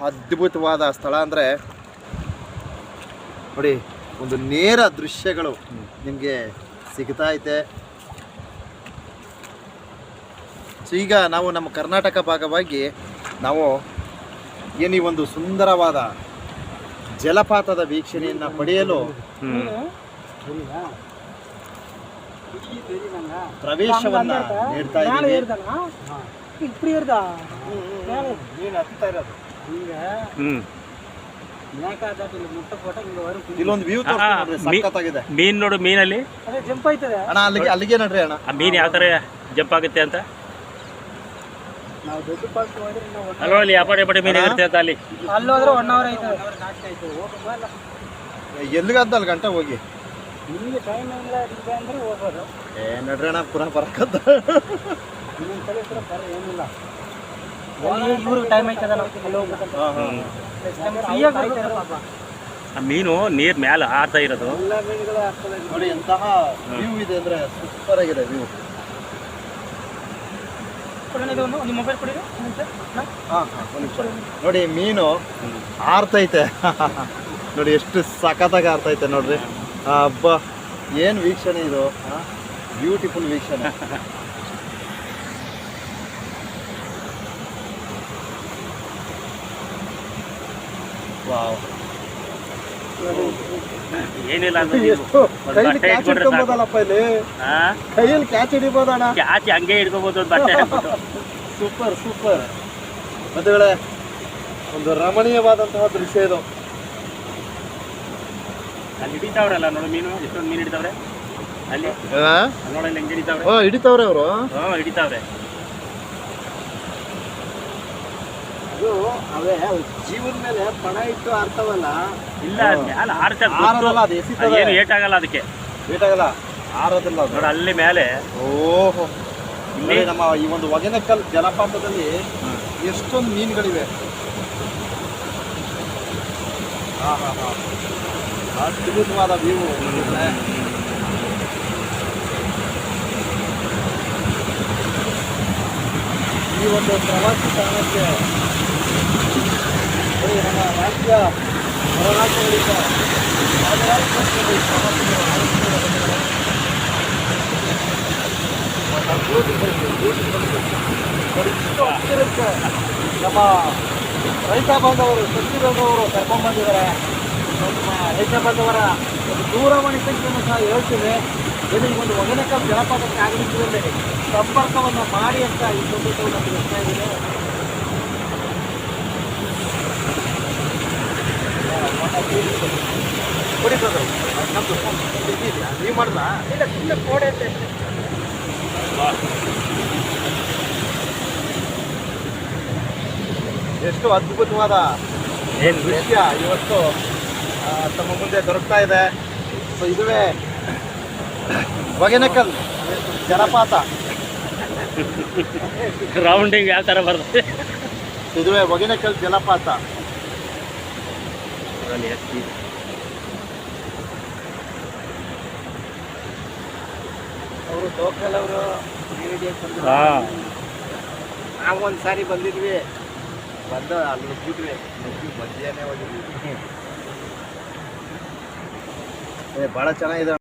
ಅದ್ಭುತವಾದ ಸ್ಥಳ ಅಂದರೆ ನೋಡಿ, ಒಂದು ನೇರ ದೃಶ್ಯಗಳು ನಿಮಗೆ ಸಿಗ್ತಾ ಐತೆ. ಸೊ ಈಗ ನಾವು ನಮ್ಮ ಕರ್ನಾಟಕ ಭಾಗವಾಗಿ ನಾವು ಈ ಒಂದು ಸುಂದರವಾದ ಜಲಪಾತದ ವೀಕ್ಷಣೆಯನ್ನು ಪಡೆಯಲು ಪ್ರವೇಶವನ್ನು ನೀಡ್ತಾ ಇದ್ದೀವಿ. ಇಲ್ಲೊಂದು ವ್ಯೂ ಸಖತ್ತಾಗಿದೆ. ಮೀನ್ ನೋಡು, ಮೀನಲ್ಲಿ ಜಂಪ್ ಆಯ್ತದೆ ಅಣ್ಣ, ಅಲ್ಲಿಗೆ ನಡ್ರಿ ಅಣ್ಣ. ಆ ಮೀನ್ ಯಾವ ತರ ಜಂಪ್ ಆಗುತ್ತೆ ಅಂತ ಅಲ್ವಾ, ಅಲ್ಲಿ ಯಾಪಡೆ ಮೀನ್ ಇರುತ್ತೆ ಅಂತ ಅಲ್ಲಿ ಅಲ್ಲೋದ್ರೆ 1 ಅವರ್ ಆಯ್ತದೆ. ಎಲ್ಲಿಗಾದ ಅಲ್ಲಿ ಗಂಟೆ ಹೋಗಿ ನಿಮಗೆ ಟೈಮ್ ಇಲ್ಲ ಅಂದ್ರೆ ಹೋಗೋದು. ನಡ್ರಿ ಅಣ್ಣ, ಪುನಃ ಬರಕತ್ತ ಏನಿಲ್ಲ, ಇವ್ರಿಗೆ ಟೈಮ್ ಆಯ್ತದ. ಆ ಮೀನು ನೀರ್ ಮ್ಯಾಲ ಆಡ್ತಾ ಇರೋದು ನೋಡಿ. ಎಂತಹ ವ್ಯೂ ಇದೆ ಅಂದ್ರೆ ಸೂಪರ್ ಆಗಿದೆ ವ್ಯೂ. ನೋಡಿ ಮೀನು ಆರ್ತೈತೆ ನೋಡಿ, ಎಷ್ಟು ಸಖತ್ತಾಗಿ ಆರ್ತೈತೆ ನೋಡ್ರಿ. ಹಬ್ಬ, ಏನು ವೀಕ್ಷಣೆ ಇದು, ಬ್ಯೂಟಿಫುಲ್ ವೀಕ್ಷಣೆ. ವಾವ್, ಏನಿಲ್ಲ ಹಿಡ್ಕೋಬೋದಲ್ಲಪ್ಪ ಇಲ್ಲಿ, ಕೈಯಲ್ಲಿ ಕ್ಯಾಚ್ ಹಿಡಿಬೋದಣ್ಣ, ಆಚೆ ಹಂಗೆ ಹಿಡ್ಕೋಬಹುದು ಬಟ್ಟೆ. ಸೂಪರ್ ಸೂಪರ್ ಮದುವೆ, ಒಂದು ರಮಣೀಯವಾದಂತಹ ದೃಶ್ಯ ಇದು. ಅಲ್ಲಿ ಹಿಡಿತಾವ್ರಲ್ಲ ನೋಡು ಮೀನು, ಎಷ್ಟೊಂದು ಮೀನು ಹಿಡಿತಾವ್ರೆ ಅಲ್ಲಿ ನೋಡಲ್ಲಿ ಹೆಂಗೆ ಹಿಡಿತಾವ್ರೆ. ಹಿಡಿತಾವ್ರೆ ಅವರು, ಹಿಡಿತಾವ್ರೆ. ಅವೇ ಜೀವನ ಮೇಲೆ ಪಣ ಇಟ್ಟು ಆಡ್ತಾವಲ್ಲ. ಇಲ್ಲ, ಮ್ಯಾಲ ಆಡ್ತಾರೆ, ಏನು ಏಟಾಗಲ್ಲ, ಅದಕ್ಕೆ ಏಟಾಗಲ್ಲ, ಆರೋದಿಲ್ಲ ನೋಡ ಅಲ್ಲಿ ಮೇಲೆ. ಓಹೋ, ಇಲ್ಲಿ ನಮ್ಮ ಈ ಒಂದು ಹೊಗೆನಕಲ್ ಜಲಪಾತದಲ್ಲಿ ಎಷ್ಟೊಂದು ಮೀನುಗಳಿವೆ. ಅದ್ಭುತವಾದ ವ್ಯೂ. ಈ ಒಂದು ಪ್ರವಾಸಿ ತಾಣಕ್ಕೆ ನಮ್ಮ ರಾಜ್ಯ ಹೊರರಾಜ್ಯಗಳಿಂದ ನಮ್ಮ ರೈತ ಬಾಂಧವರು, ಕೃಷಿ ಬಾಂಧವರು ಕರ್ಕೊಂಡ್ಬಂದಿದ್ದಾರೆ. ನಮ್ಮ ರೈತ ಬಾಂಧವರ ಒಂದು ದೂರವಾಣಿ ಸಂಖ್ಯೆಯನ್ನು ಸಹ ಹೇಳ್ತೀನಿ. ಇದು ಈ ಒಂದು ಹೊಗೆನಕಲ್ ಜಲಪಾತಕ್ಕೆ ಆಗಮಿಸಿದಲ್ಲಿ ಸಂಪರ್ಕವನ್ನು ಮಾಡಿ ಅಂತ ಈ ಸಂದೇಶವು ನಮಗೆ ಇಷ್ಟ ಇದೆ. ನೀವು ಮಾಡಿದ ಇಲ್ಲ, ಸುಮ್ಮನೆ ಕೋಡೆ ಅಂತ ಎಷ್ಟು ಅದ್ಭುತವಾದ ದೃಶ್ಯ ಇವತ್ತು ತಮ್ಮ ಮುಂದೆ ದೊರಕ್ತಾ ಇದೆ. ಸೊ ಇದುವೇ ಹೊಗೆನಕಲ್ ಜಲಪಾತ. ರೌಂಡಿಂಗ್ ಯಾವ ತರ ಬರ್ತದೆ, ಇದುವೇ ಹೊಗೆನಕಲ್ ಜಲಪಾತ. ಅವರು ಲೋಕಲ್ ಅವರು ನಾವು ಒಂದ್ಸಾರಿ ಬಂದಿದ್ವಿ, ಬಂದು ಅಲ್ಲಿ ನುಗ್ಗಿದ್ವಿ, ಮಧ್ಯಾಹ್ನ ಹೋಗಿದ್ವಿ. ಭಾಳ ಚೆನ್ನಾಗಿದೆ.